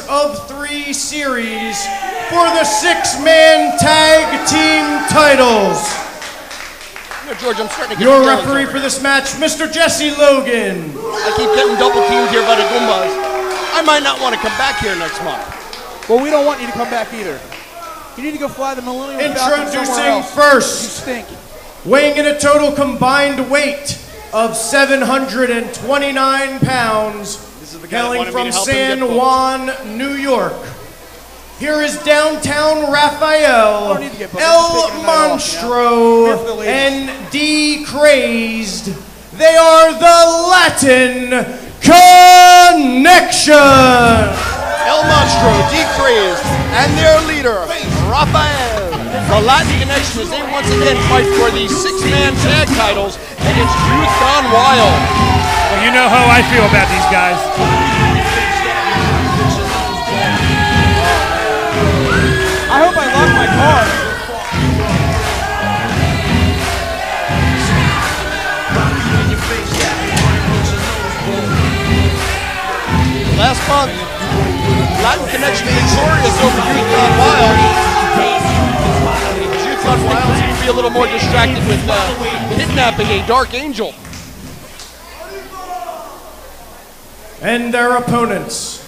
best-of-3 series for the 6-man tag team titles. George, I'm starting to get your referee for this match, Mr. Jesse Logan. I keep getting double teamed here by the Goombas. I might not want to come back here next month. Well, we don't want you to come back either. You need to go fly the Millennium Falcon somewhere else. Introducing first, you stink. Weighing in a total combined weight of 729 pounds, hailing from San Juan, New York. Here is downtown Raphael, El Monstro, and D Crazed. They are the Latin Connection. El Monstro, D Crazed, and their leader, Raphael. The Latin Connection as they once again fight for the 6-man tag titles against Youth Gone Wild. Well, you know how I feel about these guys. I hope I locked my car. Last month, Latin Connection victorious over Youth Gone Wild. Youth Gone Wild seems to be a little more distracted with kidnapping a Dark Angel. And their opponents,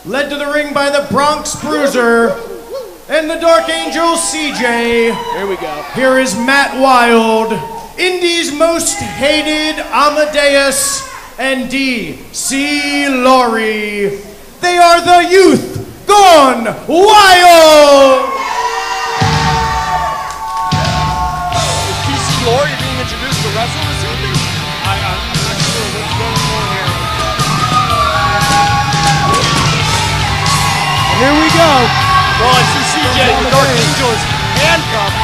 led to the ring by the Bronx Bruiser and the Dark Angel CJ. Here we go. Here is Matt Wild, Indy's most hated Amadeus, and D.C. Laurie. They are the Youth Gone Wild! Is D.C. Laurie being introduced to wrestle this evening? I'm not sure what's going on here. Here we go. Well, I see CJ, the Dark Angel, is handcuffed.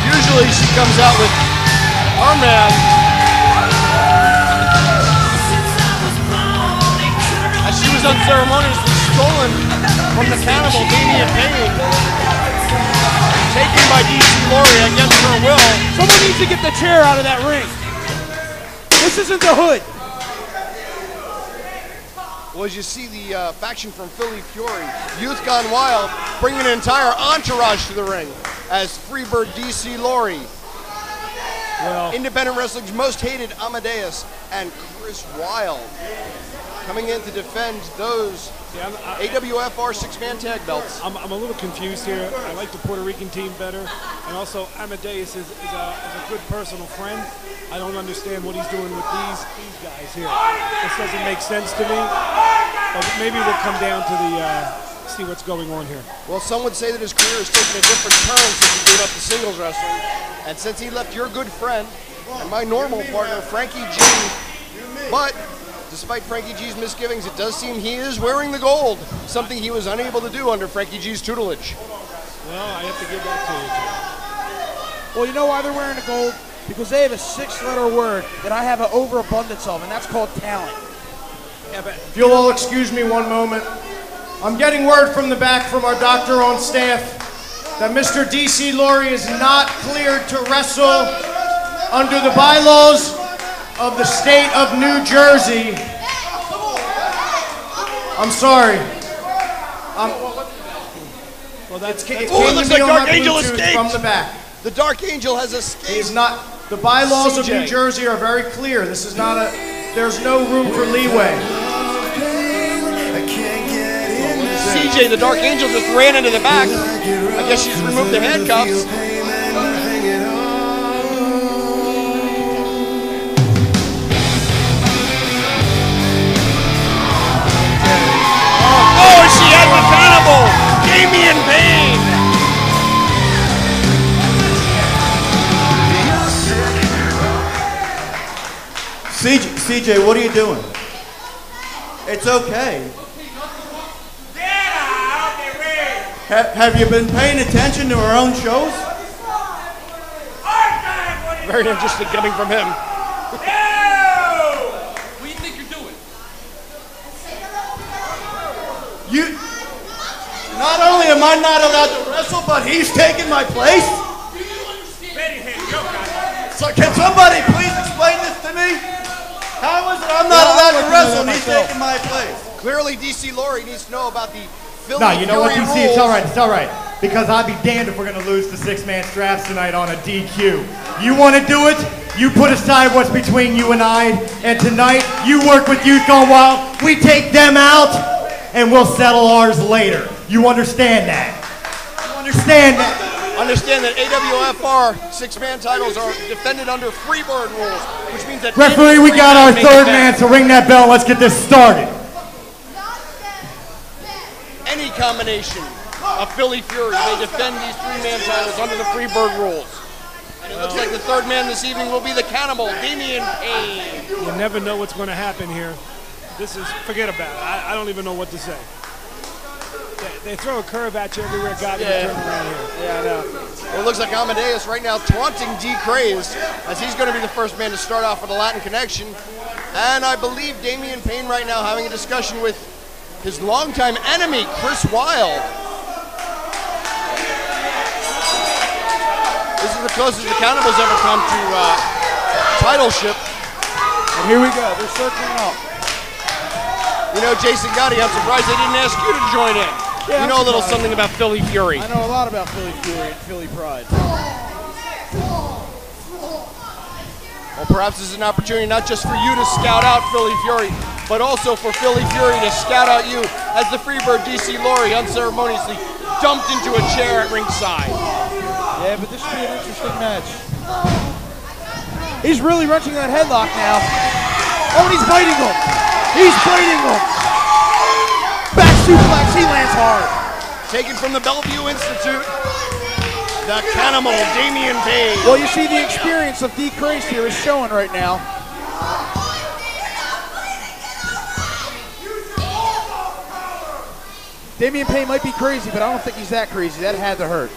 Usually she comes out with our man. As she was unceremoniously stolen from the cannibal Damian Payne. Taken by D.C. Laurie against her will. Someone needs to get the chair out of that ring. This isn't the Hood. Well, as you see the faction from Philly Fury, Youth Gone Wild, bringing an entire entourage to the ring as Freebird D.C. Laurie, Independent Wrestling's most hated Amadeus, and Chris Wilde coming in to defend those AWFR 6-man tag belts. I'm a little confused here. I like the Puerto Rican team better, and also Amadeus is a good personal friend. I don't understand what he's doing with these guys here. This doesn't make sense to me. But maybe we'll come down to see what's going on here. Well, some would say that his career has taken a different turn since he gave up to singles wrestling, and since he left your good friend and my normal partner, Frankie G. But despite Frankie G's misgivings, it does seem he is wearing the gold, something he was unable to do under Frankie G's tutelage. Well, I have to give that to you. Well, you know why they're wearing the gold? Because they have a 6-letter word that I have an overabundance of, and that's called talent. Yeah, but if you'll all excuse me one moment. I'm getting word from the back from our doctor on staff that Mr. D.C. Laurie is not cleared to wrestle under the bylaws of the state of New Jersey. I'm sorry. Well, that's it looks like Dark Angel escaped from the back. The Dark Angel has escaped. He's not. The bylaws of New Jersey are very clear. This is not a. There's no room for leeway. CJ, the Dark Angel, just ran into the back. I guess she's removed the handcuffs. Oh, she has the cannibal, Damian Payne. CJ, what are you doing? It's okay. Have you been paying attention to our own shows? Very interesting coming from him. What do you think you're doing? Not only am I not allowed to wrestle, but he's taking my place? So can somebody please explain this to me? How is it I'm not allowed to wrestle and he's taking my place? Clearly, DC Laurie needs to know about the Philly No, you know what, Fury DC? rules. It's all right. Because I'd be damned if we're going to lose the six-man straps tonight on a DQ. You want to do it? You put aside what's between you and I, and tonight, you work with Youth Gone Wild, we take them out, and we'll settle ours later. You understand that? You understand that? Understand that AWFR six-man titles are defended under Freebird rules, which means that Referee, we got our third man, so ring that bell, let's get this started. Any combination of Philly Fury may defend these three-man titles under the Freebird rules. And it looks like the third man this evening will be the Cannibal, Damian Payne. You never know what's going to happen here. This is, forget about it. I don't even know what to say. They throw a curve at you everywhere, got you turn around here. Yeah, I know. Well, it looks like Amadeus right now taunting D-Crazed, as he's going to be the first man to start off with a Latin connection. And I believe Damian Payne right now having a discussion with his longtime enemy, Chris Wilde. This is the closest the Cannibals ever come to titleship. And here we go, they're circling up. You know, Jason Gotti, I'm surprised they didn't ask you to join in. Yeah, you know a little something about Philly Fury. I know a lot about Philly Fury and Philly Pride. Well, perhaps this is an opportunity not just for you to scout out Philly Fury, but also for Philly Fury to scout out you as the Freebird DC Laurie unceremoniously dumped into a chair at ringside. Yeah, but this should be an interesting match. He's really wrenching that headlock now. Oh, and he's biting him. He's biting him. Back suplex, he lands hard. Taken from the Bellevue Institute, the Cannibal, Damian Payne. Well, you see the experience of D-Crazed here is showing right now. Damian Payne might be crazy, but I don't think he's that crazy. That had to hurt.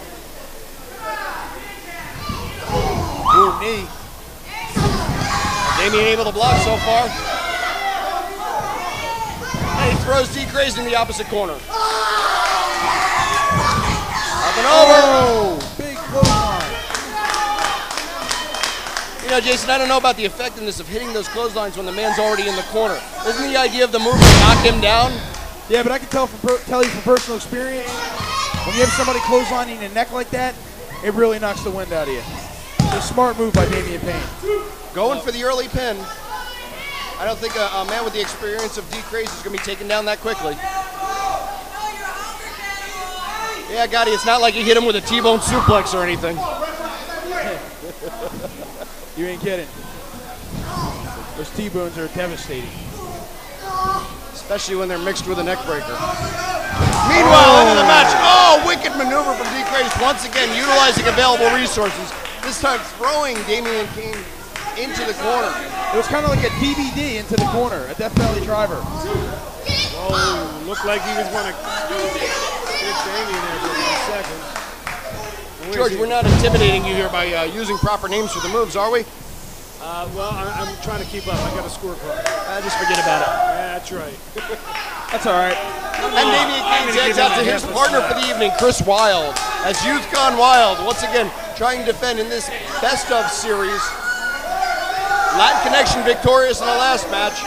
Ooh, knee. Damian able to block so far. And he throws D-Crazed in the opposite corner. Up and over. Oh, big clothesline. You know, Jason, I don't know about the effectiveness of hitting those clotheslines when the man's already in the corner. Isn't the idea of the move to knock him down? Yeah, but I can tell you from personal experience, when you have somebody clotheslining the neck like that, it really knocks the wind out of you. It's a smart move by Damian Payne. Going for the early pin. I don't think a man with the experience of D-Crazed is going to be taken down that quickly. Yeah, Gotti, it's not like you hit him with a T-bone suplex or anything. You ain't kidding. Those T-bones are devastating. Especially when they're mixed with a neck breaker. Meanwhile, into the match. Oh, wicked maneuver from D-Crazed once again, utilizing available resources. This time throwing Damian Payne into the corner. It was kind of like a DVD into the corner, a Death Valley driver. Oh, looked like he was going to get Damian there for 1 second. George, we're not intimidating you here by using proper names for the moves, are we? Well, I'm trying to keep up. I got a scorecard. Just forget about it. Yeah, that's right. That's all right. And Damian Payne heads out to his partner for the evening, Chris Wilde, as Youth Gone Wild, once again, trying to defend in this best of series. Latin Connection victorious in the last match,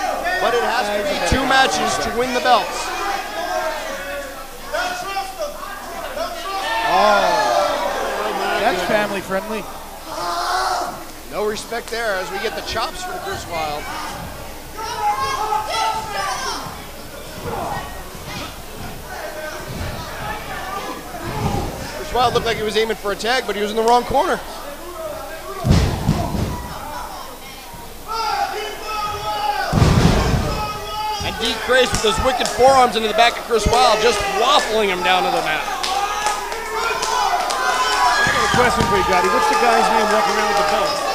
but it has to be 2 matches to win the belts. Oh, that's family friendly. No respect there as we get the chops from Chris Wilde. Chris Wilde looked like he was aiming for a tag, but he was in the wrong corner. And D-Crazed with those wicked forearms into the back of Chris Wilde, just waffling him down to the mat. I got a question for you, Gotti. What's the guy's name walking around with the belt?